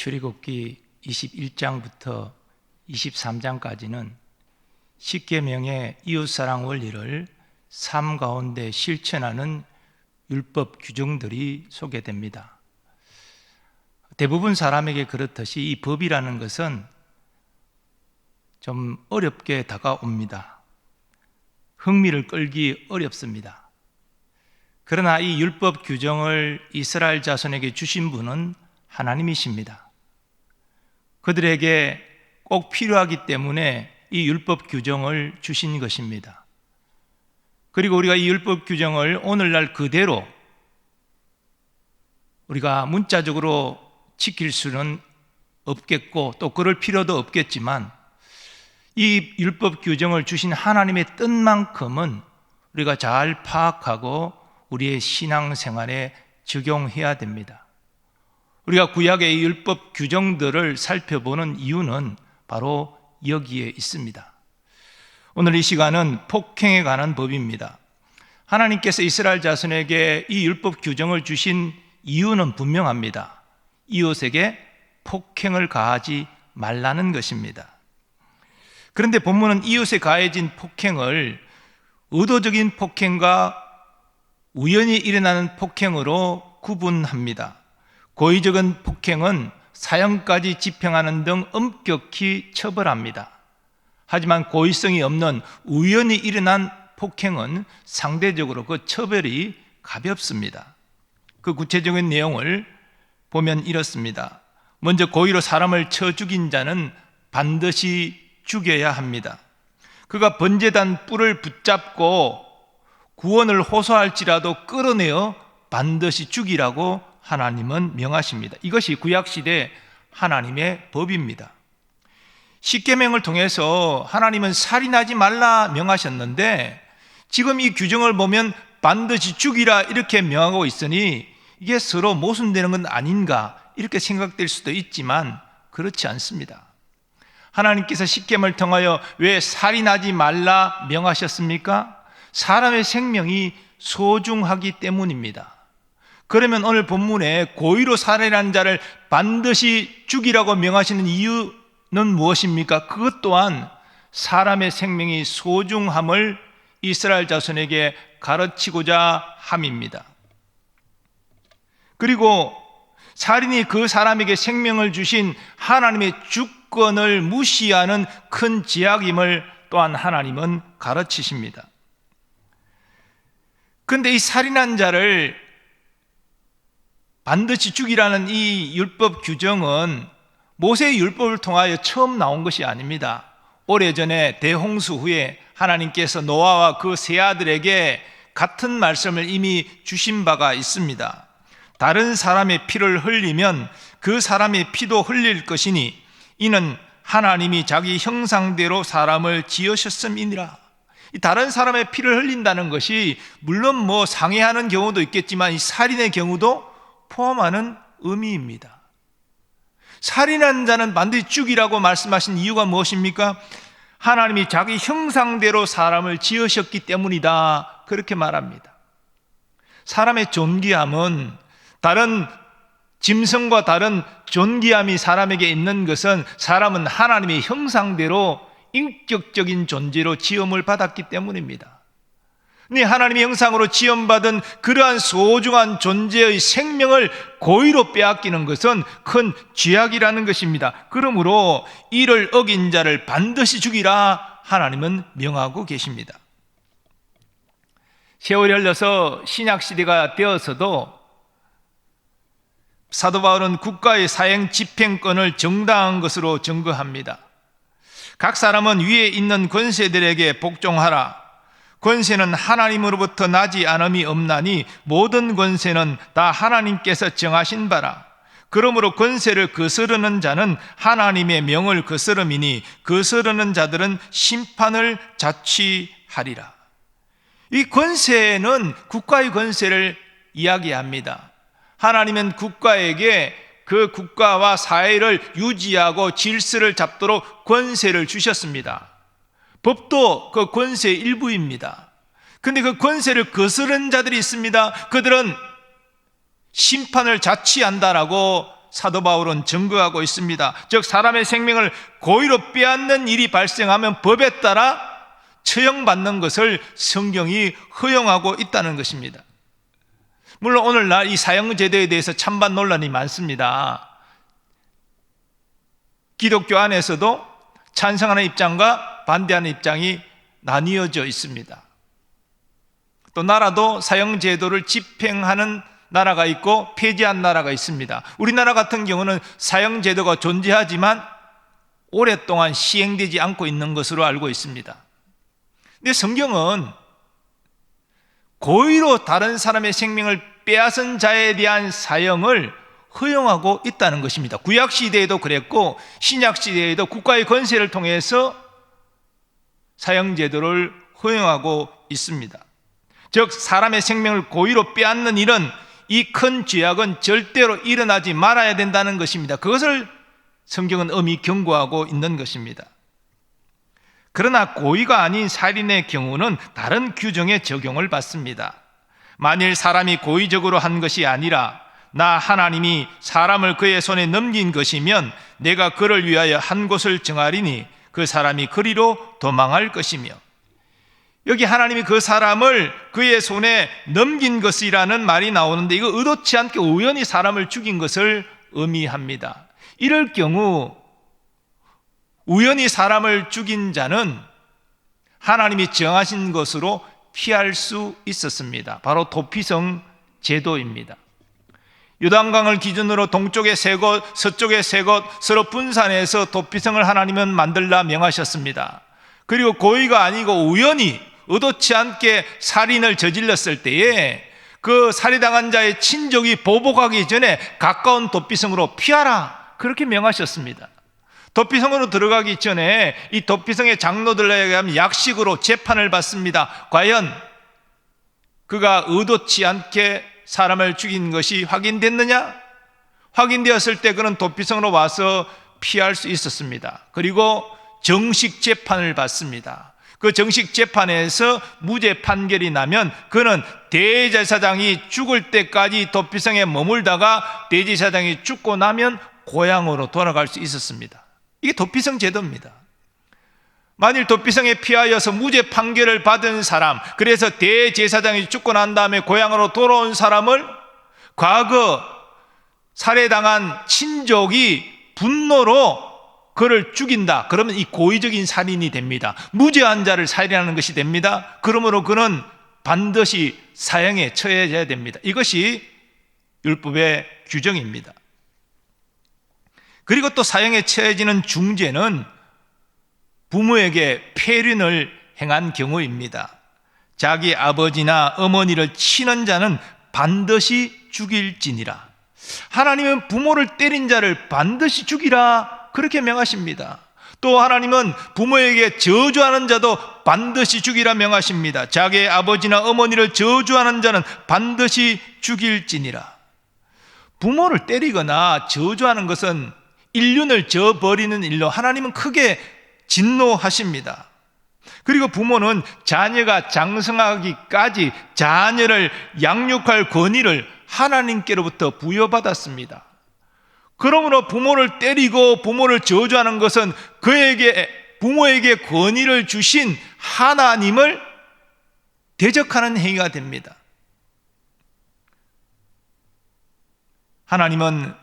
출애굽기 21장부터 23장까지는 10계명의 이웃사랑 원리를 삶 가운데 실천하는 율법 규정들이 소개됩니다. 대부분 사람에게 그렇듯이 이 법이라는 것은 좀 어렵게 다가옵니다. 흥미를 끌기 어렵습니다. 그러나 이 율법 규정을 이스라엘 자손에게 주신 분은 하나님이십니다. 그들에게 꼭 필요하기 때문에 이 율법 규정을 주신 것입니다. 그리고 우리가 이 율법 규정을 오늘날 그대로 우리가 문자적으로 지킬 수는 없겠고 또 그럴 필요도 없겠지만 이 율법 규정을 주신 하나님의 뜻만큼은 우리가 잘 파악하고 우리의 신앙생활에 적용해야 됩니다. 우리가 구약의 율법 규정들을 살펴보는 이유는 바로 여기에 있습니다. 오늘 이 시간은 폭행에 관한 법입니다. 하나님께서 이스라엘 자손에게 이 율법 규정을 주신 이유는 분명합니다. 이웃에게 폭행을 가하지 말라는 것입니다. 그런데 본문은 이웃에 가해진 폭행을 의도적인 폭행과 우연히 일어나는 폭행으로 구분합니다. 고의적인 폭행은 사형까지 집행하는 등 엄격히 처벌합니다. 하지만 고의성이 없는 우연히 일어난 폭행은 상대적으로 그 처벌이 가볍습니다. 그 구체적인 내용을 보면 이렇습니다. 먼저 고의로 사람을 쳐 죽인 자는 반드시 죽여야 합니다. 그가 번제단 뿔을 붙잡고 구원을 호소할지라도 끌어내어 반드시 죽이라고 하나님은 명하십니다. 이것이 구약시대 하나님의 법입니다. 십계명을 통해서 하나님은 살인하지 말라 명하셨는데 지금 이 규정을 보면 반드시 죽이라 이렇게 명하고 있으니 이게 서로 모순되는 건 아닌가 이렇게 생각될 수도 있지만 그렇지 않습니다. 하나님께서 십계명을 통하여 왜 살인하지 말라 명하셨습니까? 사람의 생명이 소중하기 때문입니다. 그러면 오늘 본문에 고의로 살인한 자를 반드시 죽이라고 명하시는 이유는 무엇입니까? 그것 또한 사람의 생명이 소중함을 이스라엘 자손에게 가르치고자 함입니다. 그리고 살인이 그 사람에게 생명을 주신 하나님의 주권을 무시하는 큰 죄악임을 또한 하나님은 가르치십니다. 그런데 이 살인한 자를 반드시 죽이라는 이 율법 규정은 모세의 율법을 통하여 처음 나온 것이 아닙니다. 오래전에 대홍수 후에 하나님께서 노아와 그 세 아들에게 같은 말씀을 이미 주신 바가 있습니다. 다른 사람의 피를 흘리면 그 사람의 피도 흘릴 것이니 이는 하나님이 자기 형상대로 사람을 지으셨음이니라. 다른 사람의 피를 흘린다는 것이 물론 상해하는 경우도 있겠지만 이 살인의 경우도 포함하는 의미입니다. 살인한 자는 반드시 죽이라고 말씀하신 이유가 무엇입니까? 하나님이 자기 형상대로 사람을 지으셨기 때문이다 그렇게 말합니다. 사람의 존귀함은 다른 짐승과 다른 존귀함이 사람에게 있는 것은 사람은 하나님의 형상대로 인격적인 존재로 지음을 받았기 때문입니다. 하나님의 형상으로 지음받은 그러한 소중한 존재의 생명을 고의로 빼앗기는 것은 큰 죄악이라는 것입니다. 그러므로 이를 어긴 자를 반드시 죽이라 하나님은 명하고 계십니다. 세월이 흘러서 신약시대가 되어서도 사도 바울은 국가의 사형 집행권을 정당한 것으로 증거합니다. 각 사람은 위에 있는 권세들에게 복종하라. 권세는 하나님으로부터 나지 않음이 없나니 모든 권세는 다 하나님께서 정하신 바라. 그러므로 권세를 거스르는 자는 하나님의 명을 거스름이니 거스르는 자들은 심판을 자취하리라. 이 권세는 국가의 권세를 이야기합니다. 하나님은 국가에게 그 국가와 사회를 유지하고 질서를 잡도록 권세를 주셨습니다. 법도 그 권세의 일부입니다. 그런데 그 권세를 거스른 자들이 있습니다. 그들은 심판을 자취한다라고 사도 바울은 증거하고 있습니다. 즉 사람의 생명을 고의로 빼앗는 일이 발생하면 법에 따라 처형받는 것을 성경이 허용하고 있다는 것입니다. 물론 오늘날 이 사형제도에 대해서 찬반 논란이 많습니다. 기독교 안에서도 찬성하는 입장과 반대하는 입장이 나뉘어져 있습니다. 또 나라도 사형제도를 집행하는 나라가 있고 폐지한 나라가 있습니다. 우리나라 같은 경우는 사형제도가 존재하지만 오랫동안 시행되지 않고 있는 것으로 알고 있습니다. 근데 성경은 고의로 다른 사람의 생명을 빼앗은 자에 대한 사형을 허용하고 있다는 것입니다. 구약시대에도 그랬고 신약시대에도 국가의 권세를 통해서 사형제도를 허용하고 있습니다. 즉 사람의 생명을 고의로 빼앗는 일은 이 큰 죄악은 절대로 일어나지 말아야 된다는 것입니다. 그것을 성경은 엄히 경고하고 있는 것입니다. 그러나 고의가 아닌 살인의 경우는 다른 규정의 적용을 받습니다. 만일 사람이 고의적으로 한 것이 아니라 나 하나님이 사람을 그의 손에 넘긴 것이면 내가 그를 위하여 한 곳을 정하리니 그 사람이 그리로 도망할 것이며, 여기 하나님이 그 사람을 그의 손에 넘긴 것이라는 말이 나오는데 이거 의도치 않게 우연히 사람을 죽인 것을 의미합니다. 이럴 경우 우연히 사람을 죽인 자는 하나님이 정하신 것으로 피할 수 있었습니다. 바로 도피성 제도입니다. 요단강을 기준으로 동쪽에 세 곳, 서쪽에 세 곳 서로 분산해서 도피성을 하나님은 만들라 명하셨습니다. 그리고 고의가 아니고 우연히 의도치 않게 살인을 저질렀을 때에 그 살해당한 자의 친족이 보복하기 전에 가까운 도피성으로 피하라, 그렇게 명하셨습니다. 도피성으로 들어가기 전에 이 도피성의 장로들에 의하면 약식으로 재판을 받습니다. 과연 그가 의도치 않게 사람을 죽인 것이 확인됐느냐? 확인되었을 때 그는 도피성으로 와서 피할 수 있었습니다. 그리고 정식 재판을 받습니다. 그 정식 재판에서 무죄 판결이 나면 그는 대제사장이 죽을 때까지 도피성에 머물다가 대제사장이 죽고 나면 고향으로 돌아갈 수 있었습니다. 이게 도피성 제도입니다. 만일 도피성에 피하여서 무죄 판결을 받은 사람, 그래서 대제사장이 죽고 난 다음에 고향으로 돌아온 사람을 과거 살해당한 친족이 분노로 그를 죽인다. 그러면 이 고의적인 살인이 됩니다. 무죄한 자를 살인하는 것이 됩니다. 그러므로 그는 반드시 사형에 처해져야 됩니다. 이것이 율법의 규정입니다. 그리고 또 사형에 처해지는 중죄는 부모에게 폐륜을 행한 경우입니다. 자기 아버지나 어머니를 치는 자는 반드시 죽일지니라. 하나님은 부모를 때린 자를 반드시 죽이라, 그렇게 명하십니다. 또 하나님은 부모에게 저주하는 자도 반드시 죽이라 명하십니다. 자기의 아버지나 어머니를 저주하는 자는 반드시 죽일지니라. 부모를 때리거나 저주하는 것은 인륜을 저버리는 일로 하나님은 크게 진노하십니다. 그리고 부모는 자녀가 장성하기까지 자녀를 양육할 권위를 하나님께로부터 부여받았습니다. 그러므로 부모를 때리고 부모를 저주하는 것은 부모에게 권위를 주신 하나님을 대적하는 행위가 됩니다. 하나님은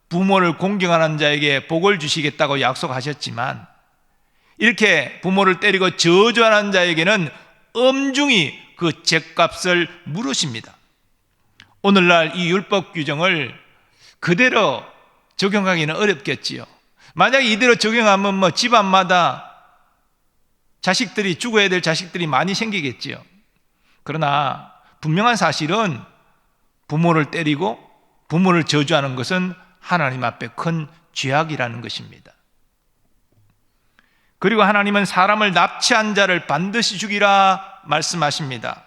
부모를 공경하는 자에게 복을 주시겠다고 약속하셨지만 이렇게 부모를 때리고 저주하는 자에게는 엄중히 그 죗값을 물으십니다. 오늘날 이 율법 규정을 그대로 적용하기는 어렵겠지요. 만약에 이대로 적용하면 집안마다 자식들이 죽어야 될 자식들이 많이 생기겠지요. 그러나 분명한 사실은 부모를 때리고 부모를 저주하는 것은 하나님 앞에 큰 죄악이라는 것입니다. 그리고 하나님은 사람을 납치한 자를 반드시 죽이라 말씀하십니다.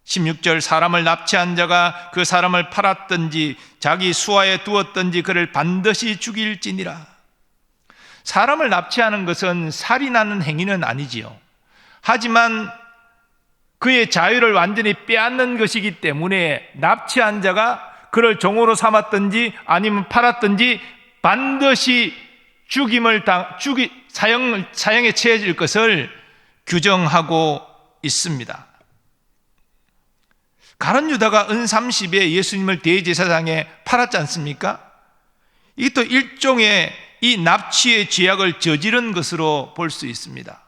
16절, 사람을 납치한 자가 그 사람을 팔았든지 자기 수하에 두었든지 그를 반드시 죽일지니라. 사람을 납치하는 것은 살인하는 행위는 아니지요. 하지만 그의 자유를 완전히 빼앗는 것이기 때문에 납치한 자가 그를 종으로 삼았든지 아니면 팔았든지 반드시 사형에 처해질 것을 규정하고 있습니다. 가룟 유다가 은 30에 예수님을 대제사장에 팔았지 않습니까? 이것도 일종의 이 납치의 죄악을 저지른 것으로 볼 수 있습니다.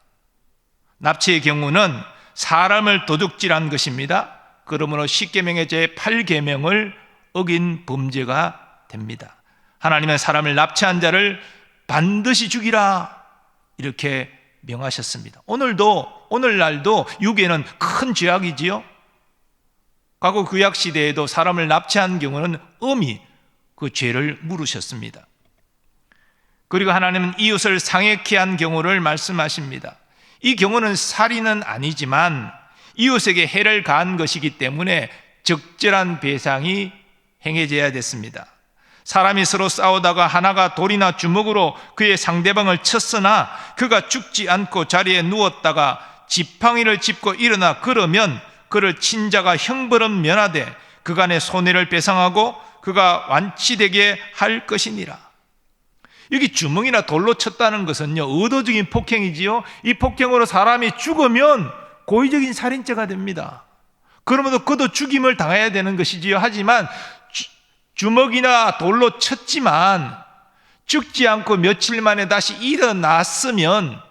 납치의 경우는 사람을 도둑질한 것입니다. 그러므로 10계명의 제8계명을 어긴 범죄가 됩니다. 하나님은 사람을 납치한 자를 반드시 죽이라 이렇게 명하셨습니다. 오늘날도 유괴는 큰 죄악이지요. 과거 구약 시대에도 사람을 납치한 경우는 엄히 그 죄를 물으셨습니다. 그리고 하나님은 이웃을 상해케 한 경우를 말씀하십니다. 이 경우는 살인은 아니지만 이웃에게 해를 가한 것이기 때문에 적절한 배상이 행해져야 됐습니다. 사람이 서로 싸우다가 하나가 돌이나 주먹으로 그의 상대방을 쳤으나 그가 죽지 않고 자리에 누웠다가 지팡이를 짚고 일어나 그러면 그를 친 자가 형벌은 면하되 그간의 손해를 배상하고 그가 완치되게 할 것이니라. 여기 주먹이나 돌로 쳤다는 것은요, 의도적인 폭행이지요. 이 폭행으로 사람이 죽으면 고의적인 살인죄가 됩니다. 그러면도 그도 죽임을 당해야 되는 것이지요. 하지만 주먹이나 돌로 쳤지만 죽지 않고 며칠 만에 다시 일어났으면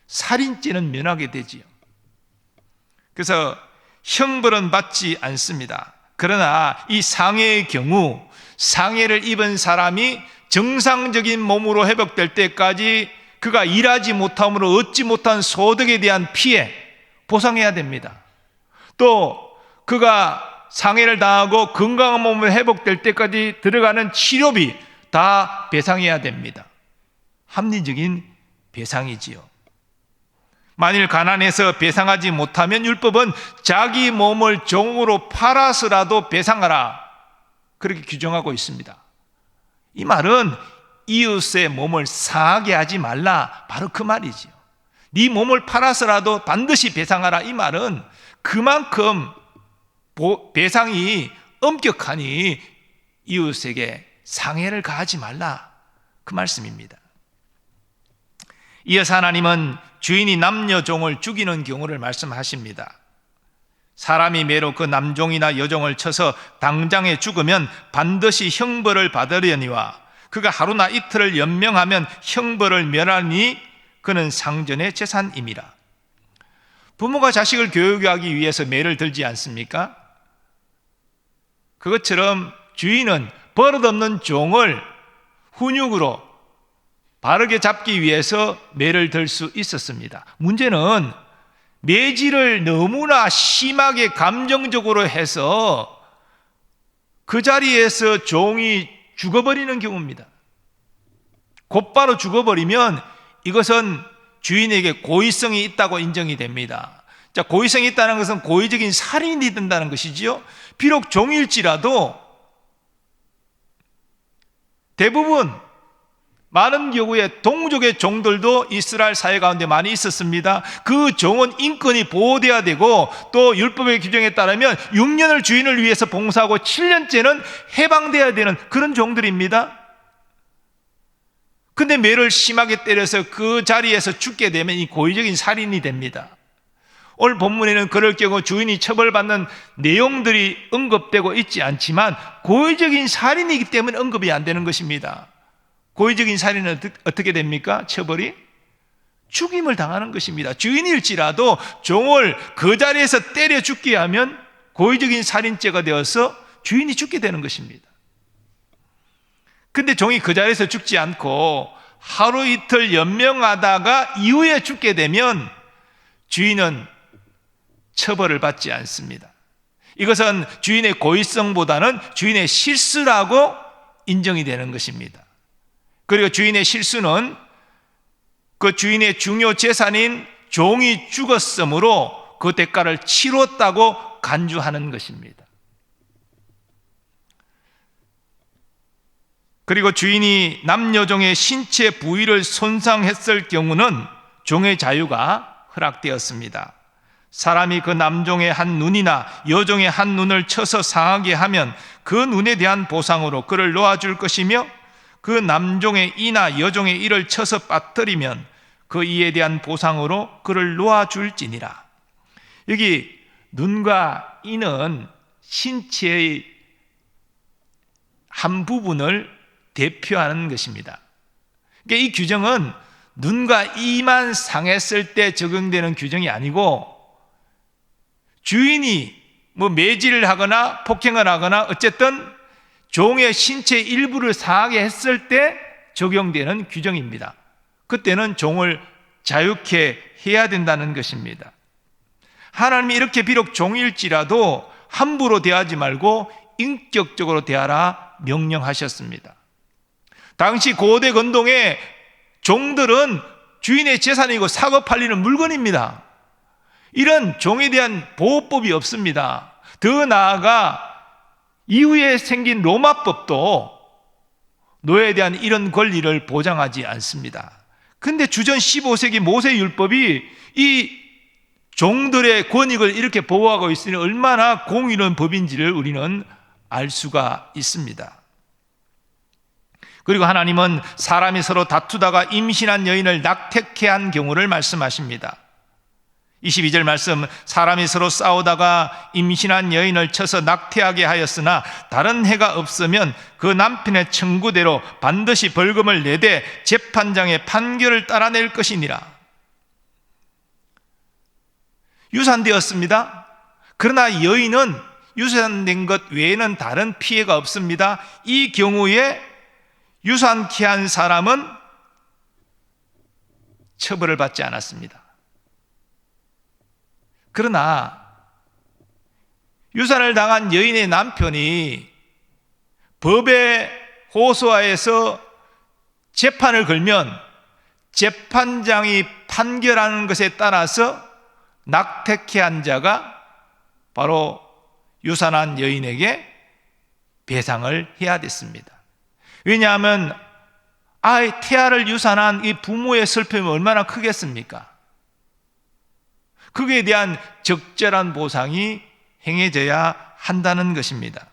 살인죄는 면하게 되지요. 그래서 형벌은 받지 않습니다. 그러나 이 상해의 경우 상해를 입은 사람이 정상적인 몸으로 회복될 때까지 그가 일하지 못함으로 얻지 못한 소득에 대한 피해 보상해야 됩니다. 또 그가 상해를 당하고 건강한 몸으로 회복될 때까지 들어가는 치료비 다 배상해야 됩니다. 합리적인 배상이지요. 만일 가난해서 배상하지 못하면 율법은 자기 몸을 종으로 팔아서라도 배상하라 그렇게 규정하고 있습니다. 이 말은 이웃의 몸을 상하게 하지 말라, 바로 그 말이지요. 네 몸을 팔아서라도 반드시 배상하라. 이 말은 그만큼 배상이 엄격하니 이웃에게 상해를 가하지 말라, 그 말씀입니다. 이어서 하나님은 주인이 남녀 종을 죽이는 경우를 말씀하십니다. 사람이 매로 그 남종이나 여종을 쳐서 당장에 죽으면 반드시 형벌을 받으려니와 그가 하루나 이틀을 연명하면 형벌을 면하니 그는 상전의 재산임이라. 부모가 자식을 교육하기 위해서 매를 들지 않습니까? 그것처럼 주인은 버릇없는 종을 훈육으로 바르게 잡기 위해서 매를 들 수 있었습니다. 문제는 매질을 너무나 심하게 감정적으로 해서 그 자리에서 종이 죽어버리는 경우입니다. 곧바로 죽어버리면 이것은 주인에게 고의성이 있다고 인정이 됩니다. 자, 고의성이 있다는 것은 고의적인 살인이 된다는 것이지요. 비록 종일지라도 대부분 많은 경우에 동족의 종들도 이스라엘 사회 가운데 많이 있었습니다. 그 종은 인권이 보호되어야 되고 또 율법의 규정에 따르면 6년을 주인을 위해서 봉사하고 7년째는 해방되어야 되는 그런 종들입니다. 근데 매를 심하게 때려서 그 자리에서 죽게 되면 이 고의적인 살인이 됩니다. 오늘 본문에는 그럴 경우 주인이 처벌받는 내용들이 언급되고 있지 않지만 고의적인 살인이기 때문에 언급이 안 되는 것입니다. 고의적인 살인은 어떻게 됩니까? 처벌이 죽임을 당하는 것입니다. 주인일지라도 종을 그 자리에서 때려 죽게 하면 고의적인 살인죄가 되어서 주인이 죽게 되는 것입니다. 근데 종이 그 자리에서 죽지 않고 하루 이틀 연명하다가 이후에 죽게 되면 주인은 처벌을 받지 않습니다. 이것은 주인의 고의성보다는 주인의 실수라고 인정이 되는 것입니다. 그리고 주인의 실수는 그 주인의 중요 재산인 종이 죽었으므로 그 대가를 치렀다고 간주하는 것입니다. 그리고 주인이 남녀종의 신체 부위를 손상했을 경우는 종의 자유가 허락되었습니다. 사람이 그 남종의 한 눈이나 여종의 한 눈을 쳐서 상하게 하면 그 눈에 대한 보상으로 그를 놓아줄 것이며, 그 남종의 이나 여종의 이를 쳐서 빠뜨리면 그 이에 대한 보상으로 그를 놓아줄지니라. 여기 눈과 이는 신체의 한 부분을 대표하는 것입니다. 그러니까 이 규정은 눈과 이만 상했을 때 적용되는 규정이 아니고, 주인이 매질을 하거나 폭행을 하거나 어쨌든 종의 신체 일부를 상하게 했을 때 적용되는 규정입니다. 그때는 종을 자유케 해야 된다는 것입니다. 하나님이 이렇게 비록 종일지라도 함부로 대하지 말고 인격적으로 대하라 명령하셨습니다. 당시 고대 건동의 종들은 주인의 재산이고 사고 팔리는 물건입니다. 이런 종에 대한 보호법이 없습니다. 더 나아가 이후에 생긴 로마법도 노예에 대한 이런 권리를 보장하지 않습니다. 근데 주전 15세기 모세율법이 이 종들의 권익을 이렇게 보호하고 있으니 얼마나 공의로운 법인지를 우리는 알 수가 있습니다. 그리고 하나님은 사람이 서로 다투다가 임신한 여인을 낙태케 한 경우를 말씀하십니다. 22절 말씀, 사람이 서로 싸우다가 임신한 여인을 쳐서 낙태하게 하였으나 다른 해가 없으면 그 남편의 청구대로 반드시 벌금을 내되 재판장의 판결을 따라낼 것이니라. 유산되었습니다. 그러나 여인은 유산된 것 외에는 다른 피해가 없습니다. 이 경우에 유산케 한 사람은 처벌을 받지 않았습니다. 그러나 유산을 당한 여인의 남편이 법의 호소하에서 재판을 걸면 재판장이 판결하는 것에 따라서 낙태케 한 자가 바로 유산한 여인에게 배상을 해야 됐습니다. 왜냐하면 태아를 유산한 이 부모의 슬픔이 얼마나 크겠습니까? 그에 대한 적절한 보상이 행해져야 한다는 것입니다.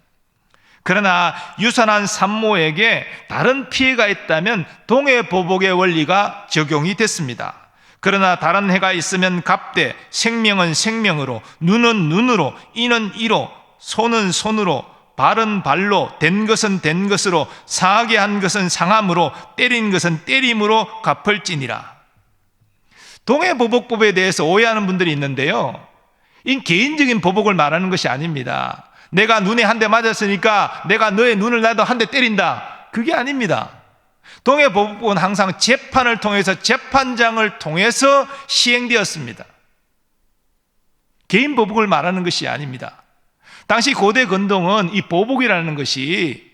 그러나 유산한 산모에게 다른 피해가 있다면 동해보복의 원리가 적용이 됐습니다. 그러나 다른 해가 있으면 갑대, 생명은 생명으로, 눈은 눈으로, 이는 이로, 손은 손으로, 발은 발로, 된 것은 된 것으로, 상하게 한 것은 상함으로, 때린 것은 때림으로 갚을지니라. 동해보복법에 대해서 오해하는 분들이 있는데요, 이 개인적인 보복을 말하는 것이 아닙니다. 내가 눈에 한 대 맞았으니까 내가 너의 눈을 나도 한 대 때린다, 그게 아닙니다. 동해보복법은 항상 재판을 통해서, 재판장을 통해서 시행되었습니다. 개인 보복을 말하는 것이 아닙니다. 당시 고대 건동은 이 보복이라는 것이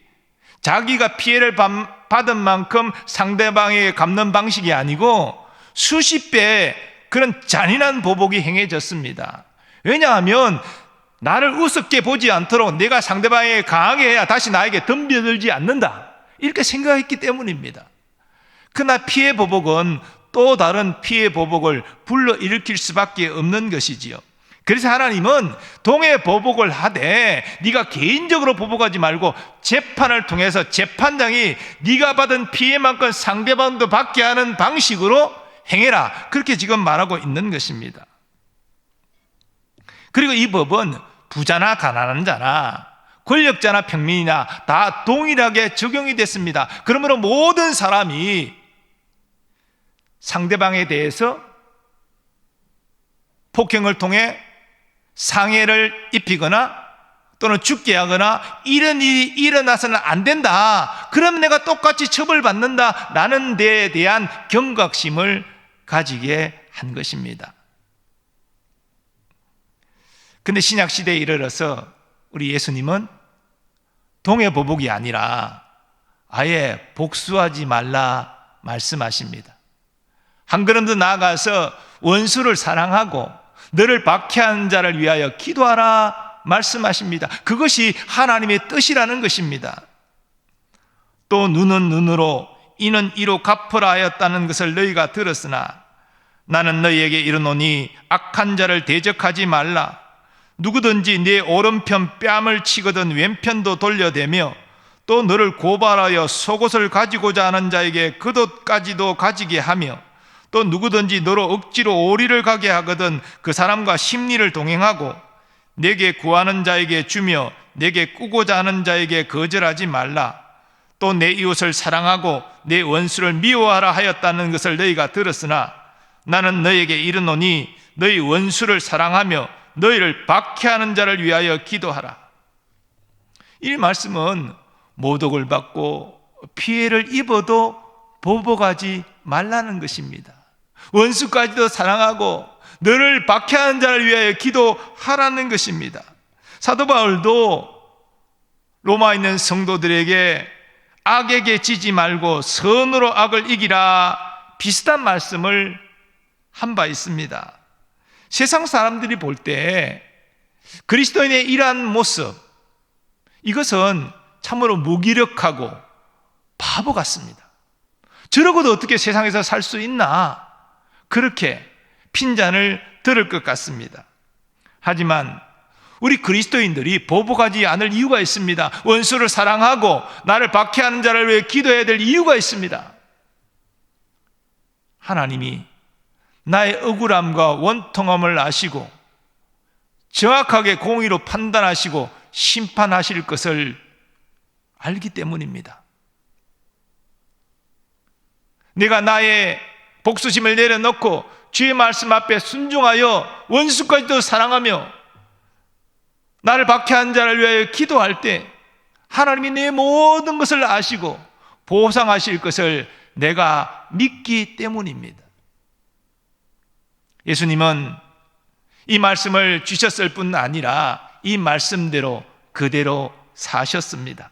자기가 피해를 받은 만큼 상대방에게 갚는 방식이 아니고 수십 배의 그런 잔인한 보복이 행해졌습니다. 왜냐하면 나를 우습게 보지 않도록 내가 상대방에게 강하게 해야 다시 나에게 덤벼들지 않는다, 이렇게 생각했기 때문입니다. 그러나 피해 보복은 또 다른 피해 보복을 불러일으킬 수밖에 없는 것이지요. 그래서 하나님은 동해 보복을 하되 네가 개인적으로 보복하지 말고 재판을 통해서 재판장이 네가 받은 피해만큼 상대방도 받게 하는 방식으로 행해라, 그렇게 지금 말하고 있는 것입니다. 그리고 이 법은 부자나 가난한 자나 권력자나 평민이나 다 동일하게 적용이 됐습니다. 그러므로 모든 사람이 상대방에 대해서 폭행을 통해 상해를 입히거나 또는 죽게 하거나 이런 일이 일어나서는 안 된다, 그럼 내가 똑같이 처벌받는다 라는 데에 대한 경각심을 가지게 한 것입니다. 근데 신약시대에 이르러서 우리 예수님은 동해보복이 아니라 아예 복수하지 말라 말씀하십니다. 한 걸음 더 나아가서 원수를 사랑하고 너를 박해하는 자를 위하여 기도하라 말씀하십니다. 그것이 하나님의 뜻이라는 것입니다. 또 눈은 눈으로, 이는 이로 갚으라 하였다는 것을 너희가 들었으나 나는 너희에게 이르노니 악한 자를 대적하지 말라. 누구든지 네 오른편 뺨을 치거든 왼편도 돌려대며 또 너를 고발하여 속옷을 가지고자 하는 자에게 겉옷까지도 가지게 하며 또 누구든지 너로 억지로 오리를 가게 하거든 그 사람과 심리를 동행하고 내게 구하는 자에게 주며 내게 꾸고자 하는 자에게 거절하지 말라. 또 내 이웃을 사랑하고 내 원수를 미워하라 하였다는 것을 너희가 들었으나 나는 너희에게 이르노니 너희 원수를 사랑하며 너희를 박해하는 자를 위하여 기도하라. 이 말씀은 모독을 받고 피해를 입어도 보복하지 말라는 것입니다. 원수까지도 사랑하고 너를 박해하는 자를 위하여 기도하라는 것입니다. 사도 바울도 로마에 있는 성도들에게 악에게 지지 말고 선으로 악을 이기라 비슷한 말씀을 한 바 있습니다. 세상 사람들이 볼 때 그리스도인의 이러한 모습, 이것은 참으로 무기력하고 바보 같습니다. 저러고도 어떻게 세상에서 살 수 있나, 그렇게 핀잔을 들을 것 같습니다. 하지만 우리 그리스도인들이 보복하지 않을 이유가 있습니다. 원수를 사랑하고 나를 박해하는 자를 위해 기도해야 될 이유가 있습니다. 하나님이 나의 억울함과 원통함을 아시고 정확하게 공의로 판단하시고 심판하실 것을 알기 때문입니다. 내가 나의 복수심을 내려놓고 주의 말씀 앞에 순종하여 원수까지도 사랑하며 나를 박해한 자를 위하여 기도할 때 하나님이 내 모든 것을 아시고 보상하실 것을 내가 믿기 때문입니다. 예수님은 이 말씀을 주셨을 뿐 아니라 이 말씀대로 그대로 사셨습니다.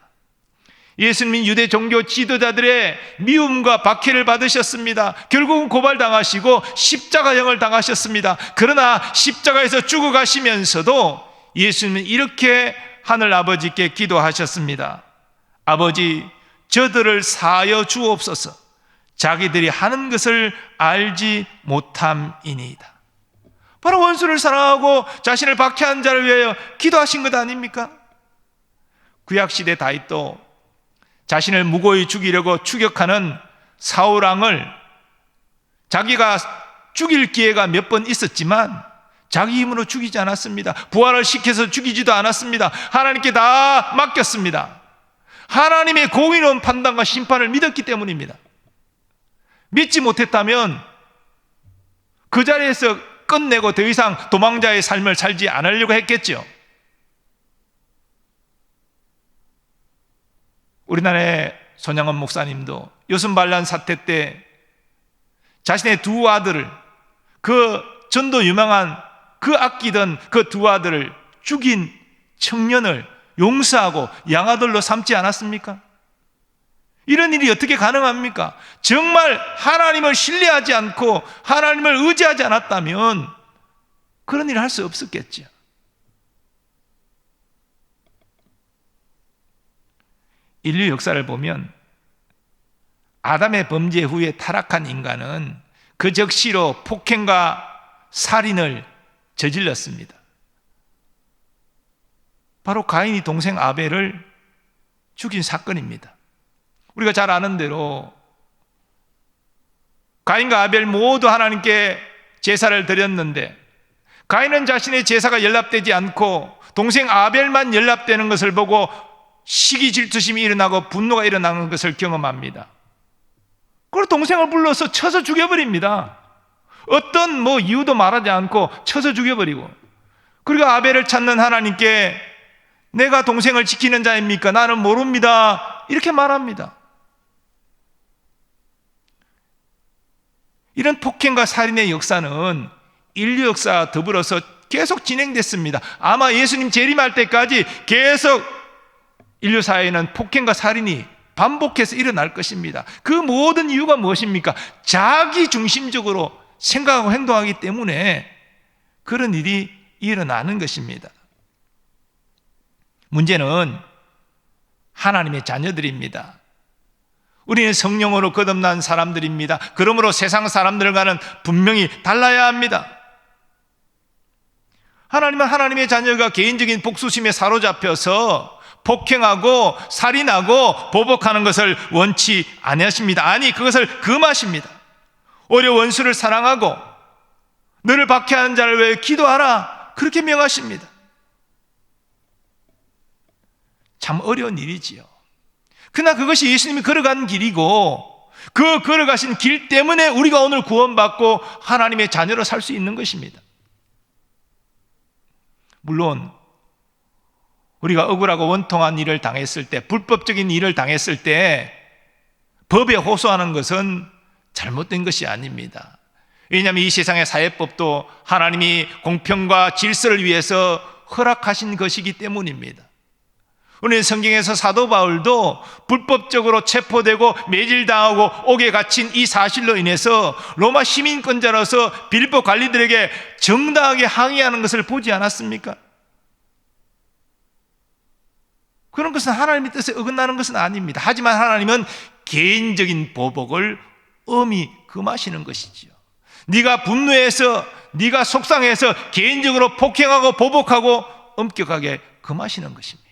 예수님은 유대 종교 지도자들의 미움과 박해를 받으셨습니다. 결국은 고발당하시고 십자가형을 당하셨습니다. 그러나 십자가에서 죽어가시면서도 예수님은 이렇게 하늘 아버지께 기도하셨습니다. 아버지, 저들을 사하여 주옵소서. 자기들이 하는 것을 알지 못함이니이다. 바로 원수를 사랑하고 자신을 박해한 자를 위하여 기도하신 것 아닙니까? 구약시대 다윗도 자신을 무고히 죽이려고 추격하는 사울왕을 자기가 죽일 기회가 몇 번 있었지만 자기 힘으로 죽이지 않았습니다. 부활을 시켜서 죽이지도 않았습니다. 하나님께 다 맡겼습니다. 하나님의 공의로운 판단과 심판을 믿었기 때문입니다. 믿지 못했다면 그 자리에서 끝내고 더 이상 도망자의 삶을 살지 않으려고 했겠죠. 우리나라의 손양원 목사님도 요순반란 사태 때 자신의 두 아들을, 그 전도 유명한 그 아끼던 그 두 아들을 죽인 청년을 용서하고 양아들로 삼지 않았습니까? 이런 일이 어떻게 가능합니까? 정말 하나님을 신뢰하지 않고 하나님을 의지하지 않았다면 그런 일을 할 수 없었겠죠. 인류 역사를 보면 아담의 범죄 후에 타락한 인간은 그 적시로 폭행과 살인을 저질렀습니다. 바로 가인이 동생 아벨을 죽인 사건입니다. 우리가 잘 아는 대로 가인과 아벨 모두 하나님께 제사를 드렸는데 가인은 자신의 제사가 연락되지 않고 동생 아벨만 연락되는 것을 보고 시기 질투심이 일어나고 분노가 일어나는 것을 경험합니다. 그리고 동생을 불러서 쳐서 죽여버립니다. 어떤 이유도 말하지 않고 쳐서 죽여버리고, 그리고 아벨을 찾는 하나님께 내가 동생을 지키는 자입니까? 나는 모릅니다. 이렇게 말합니다. 이런 폭행과 살인의 역사는 인류 역사와 더불어서 계속 진행됐습니다. 아마 예수님 재림할 때까지 계속 인류 사회에는 폭행과 살인이 반복해서 일어날 것입니다. 그 모든 이유가 무엇입니까? 자기 중심적으로 생각하고 행동하기 때문에 그런 일이 일어나는 것입니다. 문제는 하나님의 자녀들입니다. 우리는 성령으로 거듭난 사람들입니다. 그러므로 세상 사람들과는 분명히 달라야 합니다. 하나님은 하나님의 자녀가 개인적인 복수심에 사로잡혀서 폭행하고 살인하고 보복하는 것을 원치 아니하십니다. 아니, 그것을 금하십니다. 오히려 원수를 사랑하고 너를 박해하는 자를 위해 기도하라, 그렇게 명하십니다. 참 어려운 일이지요. 그러나 그것이 예수님이 걸어간 길이고, 그 걸어가신 길 때문에 우리가 오늘 구원받고 하나님의 자녀로 살 수 있는 것입니다. 물론 우리가 억울하고 원통한 일을 당했을 때, 불법적인 일을 당했을 때 법에 호소하는 것은 잘못된 것이 아닙니다. 왜냐하면 이 세상의 사회법도 하나님이 공평과 질서를 위해서 허락하신 것이기 때문입니다. 우리는 성경에서 사도 바울도 불법적으로 체포되고 매질당하고 옥에 갇힌 이 사실로 인해서 로마 시민권자로서 빌립보 관리들에게 정당하게 항의하는 것을 보지 않았습니까? 그런 것은 하나님의 뜻에 어긋나는 것은 아닙니다. 하지만 하나님은 개인적인 보복을 엄히 금하시는 것이지요. 네가 분노해서, 네가 속상해서 개인적으로 폭행하고 보복하고 엄격하게 금하시는 것입니다.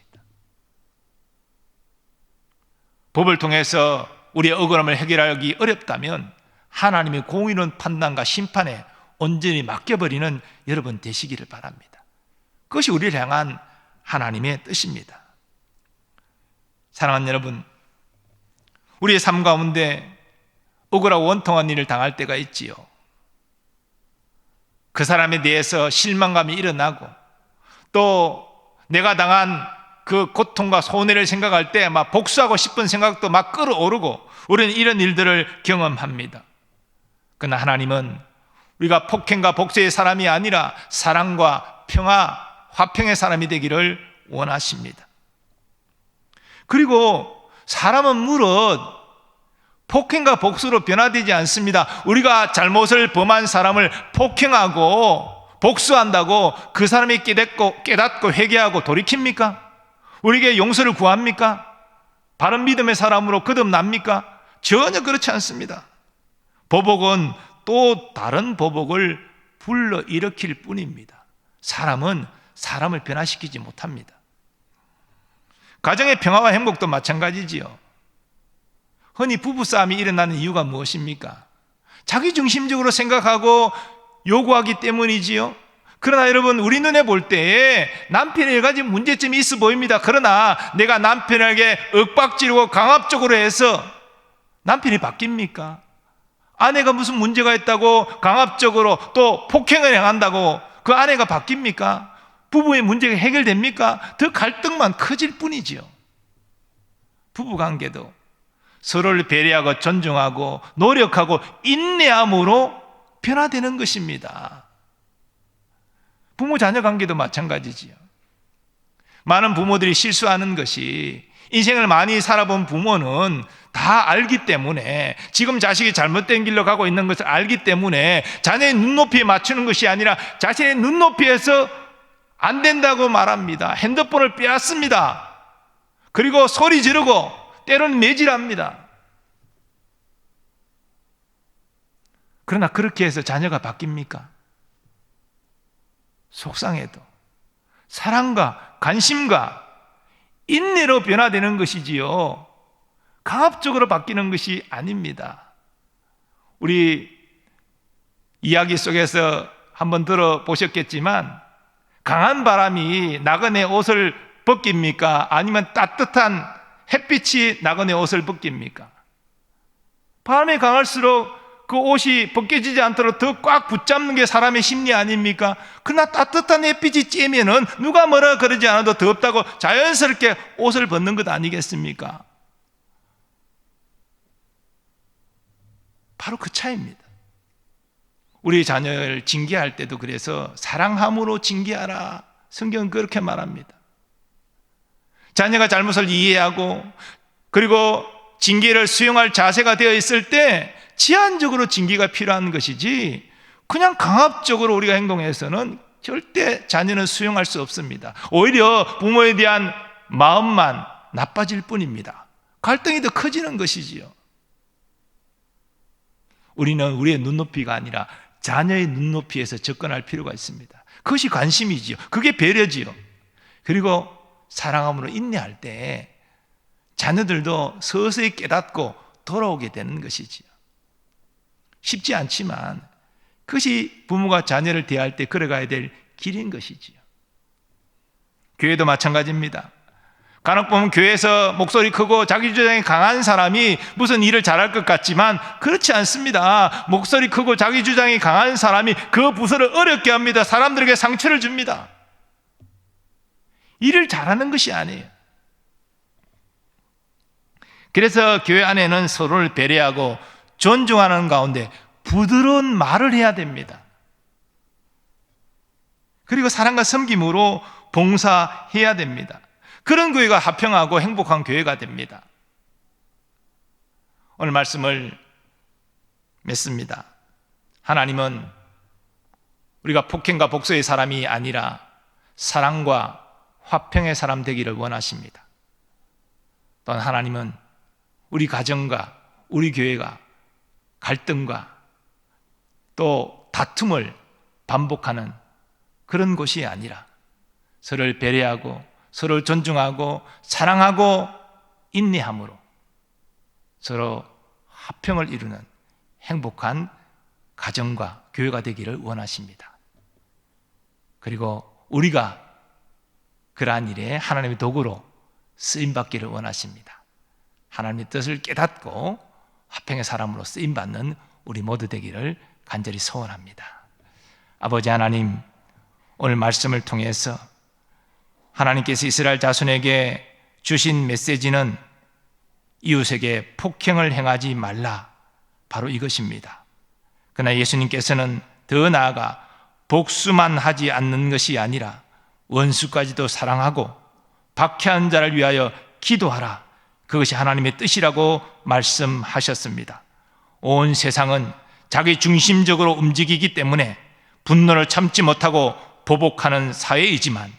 법을 통해서 우리의 억울함을 해결하기 어렵다면 하나님의 공의로운 판단과 심판에 온전히 맡겨버리는 여러분 되시기를 바랍니다. 그것이 우리를 향한 하나님의 뜻입니다. 사랑하는 여러분, 우리의 삶 가운데 억울하고 원통한 일을 당할 때가 있지요. 그 사람에 대해서 실망감이 일어나고, 또 내가 당한 그 고통과 손해를 생각할 때 막 복수하고 싶은 생각도 막 끌어오르고, 우리는 이런 일들을 경험합니다. 그러나 하나님은 우리가 폭행과 복수의 사람이 아니라 사랑과 평화, 화평의 사람이 되기를 원하십니다. 그리고 사람은 무릇 폭행과 복수로 변화되지 않습니다. 우리가 잘못을 범한 사람을 폭행하고 복수한다고 그 사람이 깨닫고 회개하고 돌이킵니까? 우리에게 용서를 구합니까? 바른 믿음의 사람으로 거듭납니까? 전혀 그렇지 않습니다. 보복은 또 다른 보복을 불러일으킬 뿐입니다. 사람은 사람을 변화시키지 못합니다. 가정의 평화와 행복도 마찬가지지요. 흔히 부부싸움이 일어나는 이유가 무엇입니까? 자기중심적으로 생각하고 요구하기 때문이지요. 그러나 여러분, 우리 눈에 볼 때에 남편이 여러 가지 문제점이 있어 보입니다. 그러나 내가 남편에게 윽박지르고 강압적으로 해서 남편이 바뀝니까? 아내가 무슨 문제가 있다고 강압적으로 또 폭행을 행한다고 그 아내가 바뀝니까? 부부의 문제가 해결됩니까? 더 갈등만 커질 뿐이지요. 부부관계도 서로를 배려하고 존중하고 노력하고 인내함으로 변화되는 것입니다. 부모 자녀 관계도 마찬가지지요. 많은 부모들이 실수하는 것이, 인생을 많이 살아본 부모는 다 알기 때문에, 지금 자식이 잘못된 길로 가고 있는 것을 알기 때문에 자녀의 눈높이에 맞추는 것이 아니라 자신의 눈높이에서 안 된다고 말합니다. 핸드폰을 빼앗습니다. 그리고 소리 지르고 때로는 매질합니다. 그러나 그렇게 해서 자녀가 바뀝니까? 속상해도 사랑과 관심과 인내로 변화되는 것이지요, 강압적으로 바뀌는 것이 아닙니다. 우리 이야기 속에서 한번 들어보셨겠지만, 강한 바람이 나그네 옷을 벗깁니까? 아니면 따뜻한 햇빛이 나그네 옷을 벗깁니까? 바람이 강할수록 그 옷이 벗겨지지 않도록 더 꽉 붙잡는 게 사람의 심리 아닙니까? 그러나 따뜻한 햇빛이 쬐면은 누가 뭐라 그러지 않아도 덥다고 자연스럽게 옷을 벗는 것 아니겠습니까? 바로 그 차이입니다. 우리 자녀를 징계할 때도 그래서 사랑함으로 징계하라, 성경은 그렇게 말합니다. 자녀가 잘못을 이해하고 그리고 징계를 수용할 자세가 되어 있을 때 제한적으로 징계가 필요한 것이지, 그냥 강압적으로 우리가 행동해서는 절대 자녀는 수용할 수 없습니다. 오히려 부모에 대한 마음만 나빠질 뿐입니다. 갈등이 더 커지는 것이지요. 우리는 우리의 눈높이가 아니라 자녀의 눈높이에서 접근할 필요가 있습니다. 그것이 관심이지요. 그게 배려지요. 그리고 사랑함으로 인내할 때 자녀들도 서서히 깨닫고 돌아오게 되는 것이지요. 쉽지 않지만 그것이 부모가 자녀를 대할 때 걸어가야 될 길인 것이지요. 교회도 마찬가지입니다. 간혹 보면 교회에서 목소리 크고 자기 주장이 강한 사람이 무슨 일을 잘할 것 같지만 그렇지 않습니다. 목소리 크고 자기 주장이 강한 사람이 그 부서를 어렵게 합니다. 사람들에게 상처를 줍니다. 일을 잘하는 것이 아니에요. 그래서 교회 안에는 서로를 배려하고 존중하는 가운데 부드러운 말을 해야 됩니다. 그리고 사랑과 섬김으로 봉사해야 됩니다. 그런 교회가 화평하고 행복한 교회가 됩니다. 오늘 말씀을 맺습니다. 하나님은 우리가 폭행과 복수의 사람이 아니라 사랑과 화평의 사람 되기를 원하십니다. 또한 하나님은 우리 가정과 우리 교회가 갈등과 또 다툼을 반복하는 그런 곳이 아니라 서로를 배려하고 서로를 존중하고 사랑하고 인내함으로 서로 화평을 이루는 행복한 가정과 교회가 되기를 원하십니다. 그리고 우리가 그러한 일에 하나님의 도구로 쓰임받기를 원하십니다. 하나님의 뜻을 깨닫고 화평의 사람으로 쓰임받는 우리 모두 되기를 간절히 소원합니다. 아버지 하나님, 오늘 말씀을 통해서 하나님께서 이스라엘 자손에게 주신 메시지는 이웃에게 폭행을 행하지 말라, 바로 이것입니다. 그러나 예수님께서는 더 나아가 복수만 하지 않는 것이 아니라 원수까지도 사랑하고 박해한 자를 위하여 기도하라, 그것이 하나님의 뜻이라고 말씀하셨습니다. 온 세상은 자기 중심적으로 움직이기 때문에 분노를 참지 못하고 보복하는 사회이지만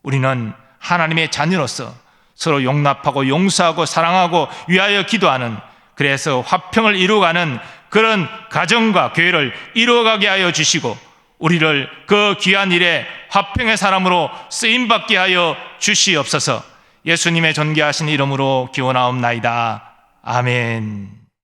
우리는 하나님의 자녀로서 서로 용납하고 용서하고 사랑하고 위하여 기도하는, 그래서 화평을 이루어가는 그런 가정과 교회를 이루어가게 하여 주시고 우리를 그 귀한 일에 화평의 사람으로 쓰임받게 하여 주시옵소서. 예수님의 존귀하신 이름으로 기원하옵나이다. 아멘.